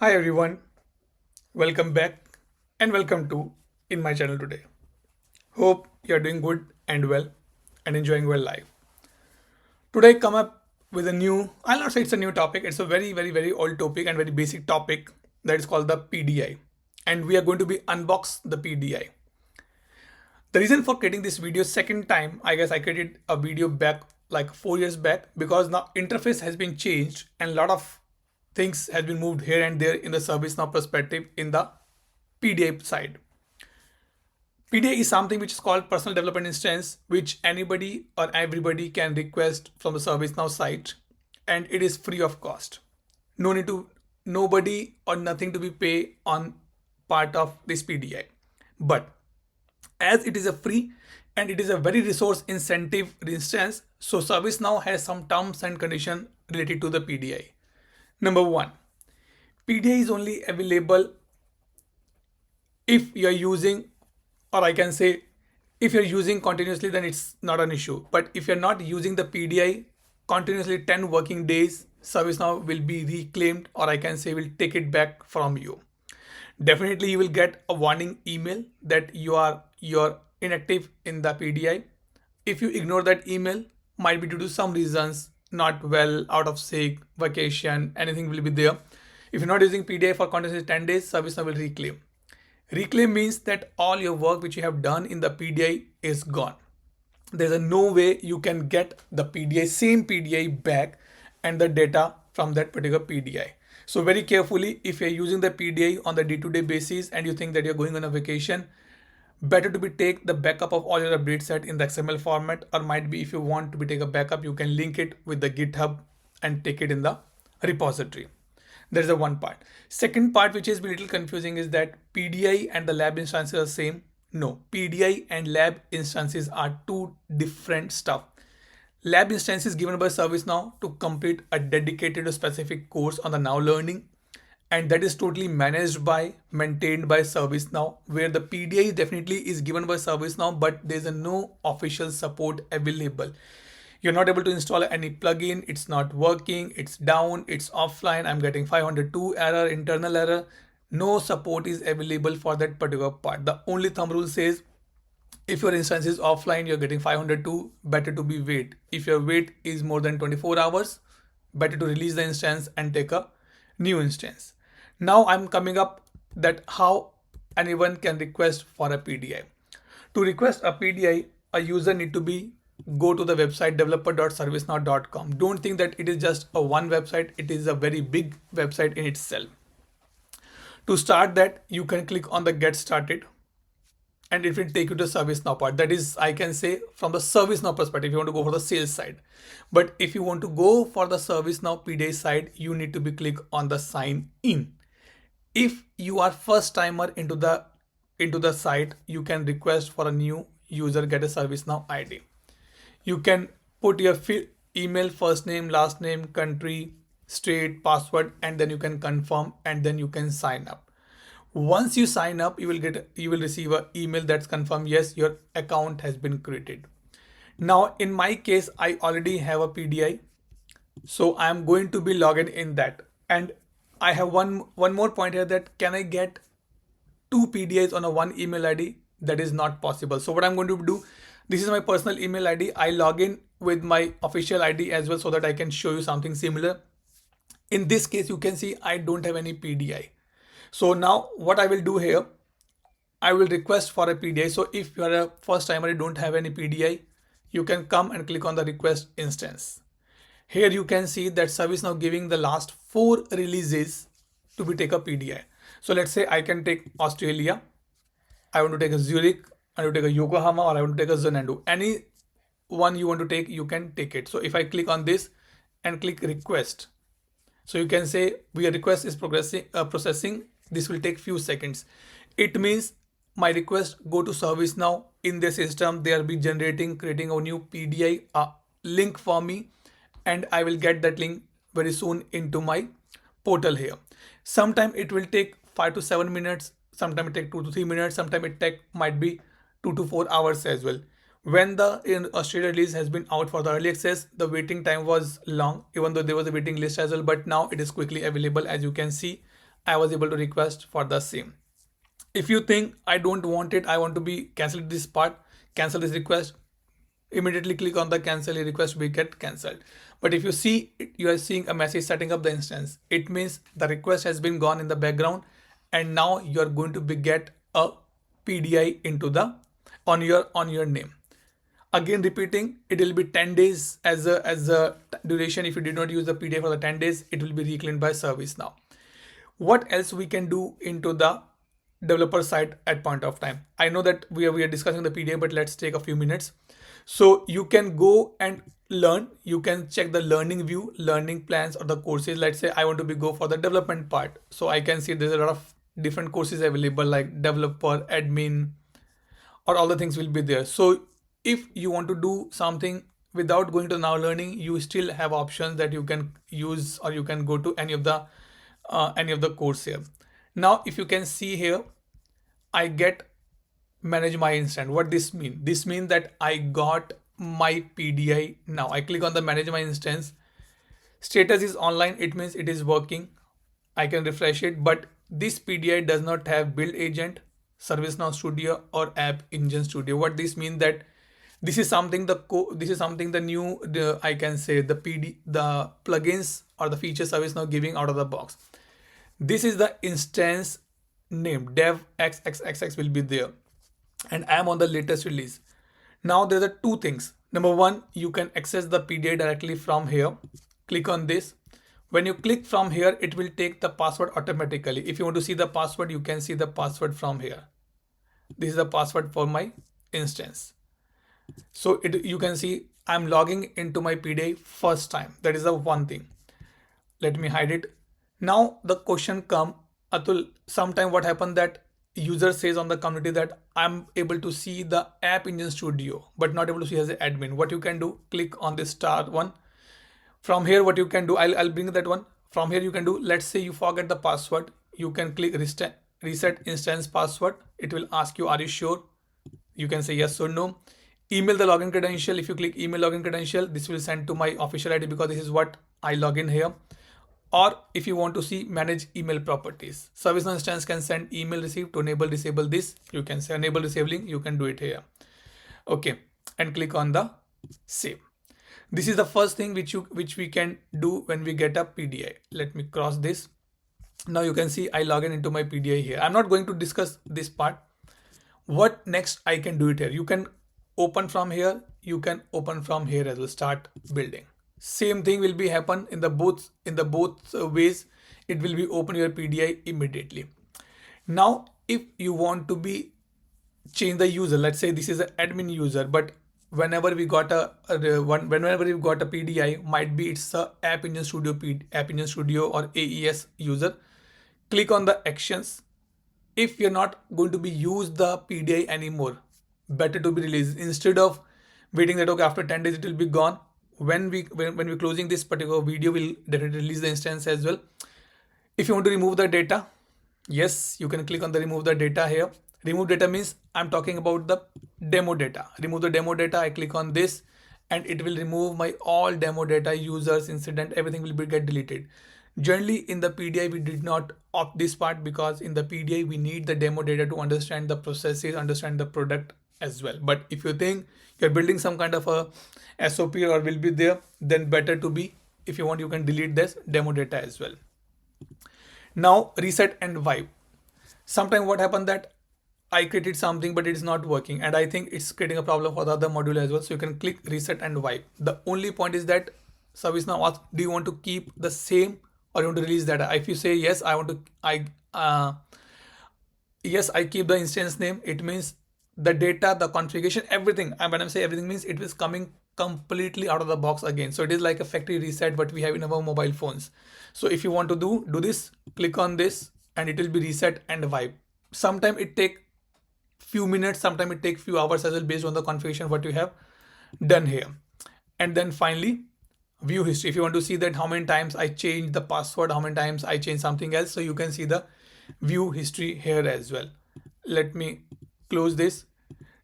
Hi everyone, welcome back and welcome to in my channel today. Hope you're doing good and well and enjoying well life. Today come up with a new, I'll not say it's a new topic, it's a very old topic and very basic topic that is called the PDI. And we are going to be unbox the PDI. The reason for creating this video second time, I guess I created a video back like 4 years back because now interface has been changed and a lot of things has been moved here and there in the ServiceNow perspective in the PDI side. PDI is something which is called personal development instance, which anybody or everybody can request from the ServiceNow site, and it is free of cost. No need to nobody or nothing to be paid on part of this PDI. But as it is a free and it is a very resource incentive instance, so ServiceNow has some terms and conditions related to the PDI. Number one, PDI is only available if you're using, or I can say if you're using continuously, then it's not an issue. But if you're not using the PDI continuously 10 working days, ServiceNow will be reclaimed, or I can say will take it back from you. Definitely you will get a warning email that you're inactive in the PDI. If you ignore that email, might be due to some reasons, not well, out of sick, vacation, anything will be there. If you're not using PDI for continuously 10 days, ServiceNow will reclaim. Reclaim means that all your work which you have done in the PDI is gone. There's a no way you can get the PDI, same PDI back and the data from that particular PDI. So very carefully, if you're using the PDI on the day-to-day basis and you think that you're going on a vacation, better to be take the backup of all your update set in the XML format, or might be if you want to be take a backup, you can link it with the GitHub and take it in the repository. There's the one part. Second part, which is a little confusing, is that PDI and the lab instances are same. No, PDI and lab instances are two different stuff. Lab instance is given by ServiceNow to complete a dedicated or specific course on the Now Learning, and that is totally managed by, maintained by ServiceNow, where the PDI definitely is given by ServiceNow, but there's a no official support available. You're not able to install any plugin, it's not working, it's down, it's offline, I'm getting 502 error, internal error. No support is available for that particular part. The only thumb rule says if your instance is offline, you're getting 502, better to be wait. If your wait is more than 24 hours, better to release the instance and take a new instance. Now I'm coming up that how anyone can request for a PDI. To request a PDI, a user need to be go to the website developer.servicenow.com. Don't think that it is just a one website. It is a very big website in itself. To start that, you can click on the get started and it will take you to ServiceNow part. That is, I can say from the ServiceNow perspective, you want to go for the sales side. But if you want to go for the ServiceNow PDI side, you need to be click on the sign in. If you are first timer into the site, you can request for a new user get a ServiceNow ID. You can put your email, first name, last name, country, state, password, and then you can confirm and then you can sign up. Once you sign up, you will receive an email that's confirmed, yes, your account has been created. Now, in my case, I already have a PDI, so I am going to be logged in that. And I have one more point here, that can I get two PDIs on a one email ID? That is not possible. So what I'm going to do, this is my personal email ID. I log in with my official ID as well so that I can show you something similar. In this case, you can see I don't have any PDI. So now what I will do here, I will request for a PDI. So if you are a first timer, you don't have any PDI, you can come and click on the request instance. Here you can see that ServiceNow giving the last 4 releases to be take a PDI. So let's say I can take Australia, I want to take a Zurich, I want to take a Yokohama, or I want to take a Zenandu. Any one you want to take, you can take it. So if I click on this and click request, so you can say your request is processing. This will take few seconds. It means my request go to ServiceNow. In their system, they will be creating a new PDI link for me, and I will get that link very soon into my portal here. Sometime it will take 5 to 7 minutes. Sometime it take 2 to 3 minutes. Sometime it might be 2 to 4 hours as well. When the Australia release has been out for the early access, the waiting time was long, even though there was a waiting list as well, but now it is quickly available. As you can see, I was able to request for the same. If you think I don't want it, I want to be cancel this part, cancel this request, immediately click on the cancel request will get cancelled. But if you see, you are seeing a message setting up the instance, it means the request has been gone in the background, and now you are going to be get a PDI into the on your name. Again repeating, it will be 10 days as a duration. If you did not use the PDI for the 10 days, it will be reclaimed by ServiceNow. What else we can do into the developer site at point of time? I know that we are discussing the PDI, but let's take a few minutes. So you can go and learn. You can check the learning view, learning plans, or the courses. Let's say I want to go for the development part. So I can see there's a lot of different courses available like developer, admin, or all the things will be there. So if you want to do something without going to now learning, you still have options that you can use, or you can go to any of the course here. Now, if you can see here, I get manage my instance. What this mean? This means that I got my PDI. Now I click on the manage my instance. Status is online. It means it is working. I can refresh it, but this PDI does not have build agent, ServiceNow Studio, or App Engine Studio. What this means that this is something the new I can say the plugins or the features ServiceNow giving out of the box. This is the instance name, dev xxxx will be there, and I am on the latest release. Now there are two things. Number one, you can access the PDI directly from here. Click on this. When you click from here, it will take the password automatically. If you want to see the password, you can see the password from here. This is the password for my instance. So you can see I'm logging into my PDI first time. That is the one thing. Let me hide it. Now the question come, Atul, sometime what happened that user says on the community that I'm able to see the App Engine Studio, but not able to see as an admin. What you can do, click on this star one. From here, what you can do, I'll bring that one. From here, you can do, let's say you forget the password. You can click reset instance password. It will ask you, are you sure? You can say yes or no. Email the login credential. If you click email login credential, this will send to my official ID because this is what I log in here. Or if you want to see manage email properties, ServiceNow instance can send email received. To enable disable this, you can say enable disabling, you can do it here. Okay, and click on the save. This is the first thing which we can do when we get a PDI. Let me cross this. Now you can see I log in into my PDI here. I'm not going to discuss this part. What next I can do it here? You can open from here. You can open from here as well. Start building. Same thing will be happen in the both ways. It will be open your PDI immediately. Now, if you want to be change the user, let's say this is an admin user, but whenever we got a PDI, might be it's a App Engine Studio or AES user. Click on the actions. If you're not going to be use the PDI anymore, better to be released instead of waiting that okay after 10 days it will be gone. When we're closing this particular video, we'll definitely release the instance as well. If you want to remove the data, yes, you can click on the remove the data here. Remove data means I'm talking about the demo data. Remove the demo data. I click on this and it will remove my all demo data, users, incident, everything will be get deleted. Generally in the PDI, we did not opt this part because in the PDI, we need the demo data to understand the processes, understand the product as well. But if you think you're building some kind of a SOP or will be there, then better to be, if you want, you can delete this demo data as well. Now reset and wipe. Sometimes what happened that I created something, but it's not working. And I think it's creating a problem for the other module as well. So you can click reset and wipe. The only point is that ServiceNow asks, do you want to keep the same or you want to release data? If you say yes, I want to, yes, I keep the instance name. It means the data, the configuration, everything. And when I say everything means it is coming completely out of the box again. So it is like a factory reset, but we have in our mobile phones. So if you want to do this, click on this and it will be reset and wipe. Sometimes it take few minutes, sometimes it take few hours as well based on the configuration what you have done here. And then finally, view history. If you want to see that how many times I changed the password, how many times I changed something else, so you can see the view history here as well. Let me close this.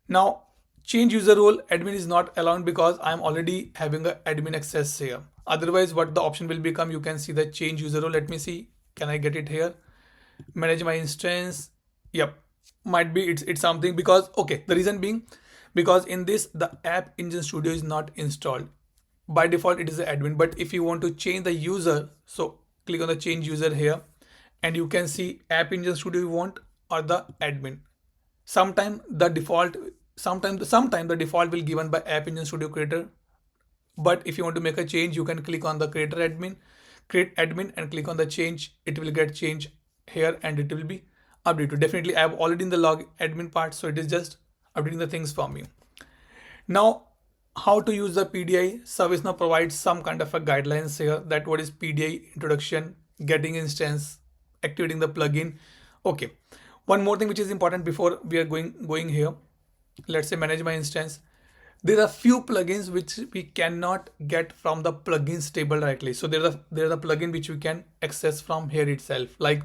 Now change user role, admin is not allowed because I'm already having a admin access here. Otherwise what the option will become, you can see the change user role. Let me see, can I get it here? manage my instance. Yep, might be it's something because okay, the reason being because in this the app engine studio is not installed. By default it is the admin, but if you want to change the user, so click on the change user here and you can see app engine studio you want or the admin. Sometime the default will given by app engine studio creator, but if you want to make a change you can click on the create admin and click on the change. It will get changed here and it will be updated. Definitely I have already in the log admin part, so it is just updating the things for me. Now, how to use the PDI? ServiceNow provides some kind of a guidelines here that what is PDI introduction, getting instance, activating the plugin. Okay. One more thing which is important before we are going here. Let's say manage my instance. There are few plugins which we cannot get from the plugins table directly. So there are the plugin which we can access from here itself, like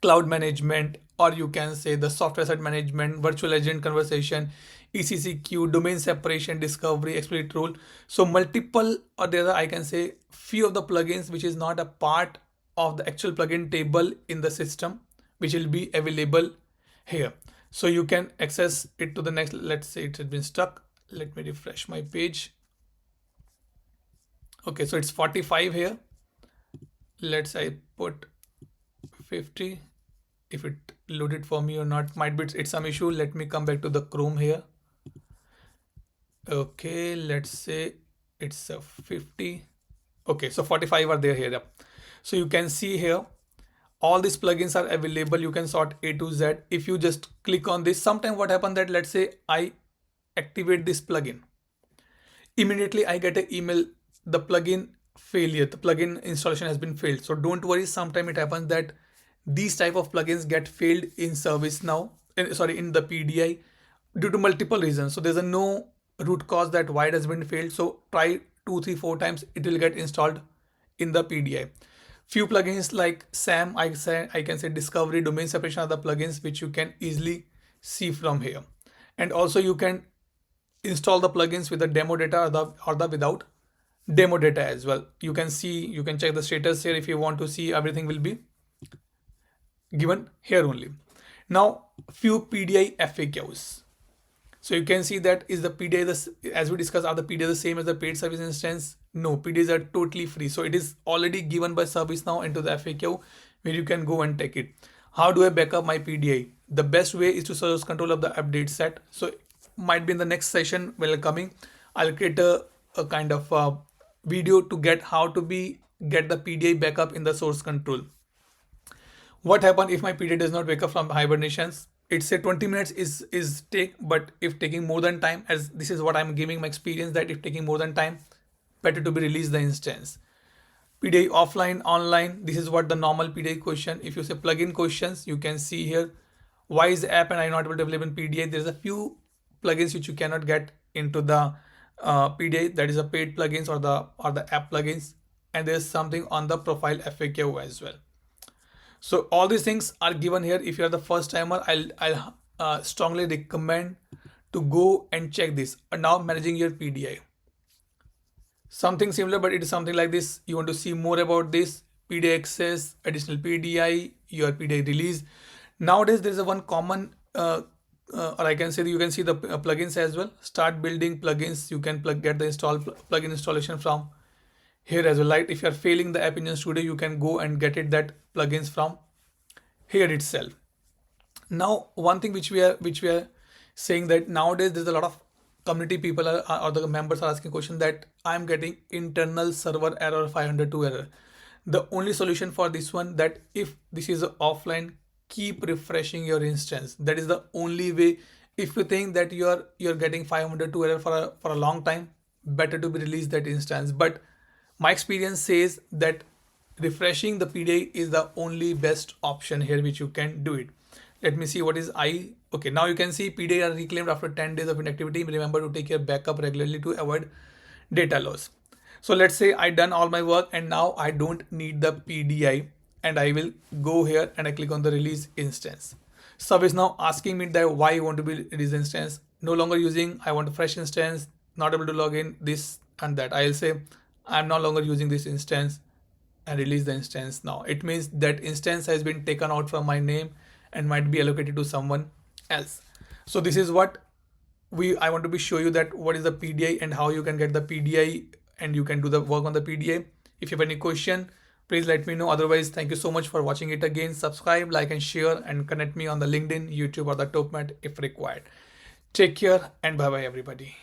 cloud management, or you can say the software asset management, virtual agent conversation, ECCQ, domain separation, discovery, explicit rule. So multiple, or there are, I can say, few of the plugins which is not a part of the actual plugin table in the system, which will be available here. So you can access it to the next. Let's say it has been stuck. Let me refresh my page. Okay, so it's 45 here. Let's say I put 50. If it loaded for me or not, might be it's some issue. Let me come back to the Chrome here. Okay, let's say it's a 50. Okay, so 45 are there here. Yep. So you can see here all these plugins are available. You can sort A to Z. If you just click on this, sometime what happened that let's say I activate this plugin, immediately I get an email, the plugin failure, the plugin installation has been failed. So don't worry, sometime it happens that these type of plugins get failed in ServiceNow, in the PDI due to multiple reasons. So there's a no root cause that why it has been failed. So try 2, 3, 4 times, it will get installed in the PDI. Few plugins like SAM, I can say discovery, domain separation are the plugins which you can easily see from here. And also you can install the plugins with the demo data or the without demo data as well. You can see, you can check the status here. If you want to see, everything will be given here only. Now few PDI FAQs. So you can see that is the PDI, as we discussed, are the PDI the same as the paid service instance? No, PDIs are totally free. So it is already given by ServiceNow into the FAQ where you can go and take it. How do I backup my PDI? The best way is to source control of the update set. So might be in the next session while coming, I'll create a kind of video to get how to get the PDI backup in the source control. What happens if my PDI does not wake up from hibernations? It's say 20 minutes is take, but if taking more than time, as this is what I'm giving my experience, that if taking more than time, better to be release the instance. PDI offline, online, this is what the normal PDI question. If you say plugin questions, you can see here, why is the app and I'm not able to available in PDI? There's a few plugins which you cannot get into the PDI, that is a paid plugins or the app plugins, and there's something on the profile FAQ as well. So all these things are given here. If you are the first timer, I'll strongly recommend to go and check this. Now managing your PDI, something similar, but it is something like this. You want to see more about this PDI access, additional PDI, your PDI release. Nowadays there is a one common or I can say you can see the plugins as well. Start building plugins. You can get the plugin installation from here as well. Right? If you are failing the App Engine Studio, you can go and get it that plugins from here itself. Now, one thing which we are saying that nowadays there's a lot of community people or the members are asking question that I'm getting internal server error 502 error. The only solution for this one, that if this is offline, keep refreshing your instance. That is the only way. If you think that you're getting 502 error for a long time, better to be released that instance. But my experience says that refreshing the PDI is the only best option here which you can do it. Let me see what is okay, now you can see PDI are reclaimed after 10 days of inactivity. Remember to take your backup regularly to avoid data loss. So let's say I done all my work and now I don't need the PDI, and I will go here and I click on the release instance. Service now asking me that why you want to be release instance, no longer using, I want a fresh instance, not able to log in, this and that. I'll say I'm no longer using this instance and release the instance now. It means that instance has been taken out from my name and might be allocated to someone else. So this is what I want to be show you, that what is the PDI and how you can get the PDI and you can do the work on the PDI. If you have any question, please let me know. Otherwise, thank you so much for watching it again. Subscribe, like and share, and connect me on the LinkedIn, YouTube or the TopMat if required. Take care and bye bye everybody.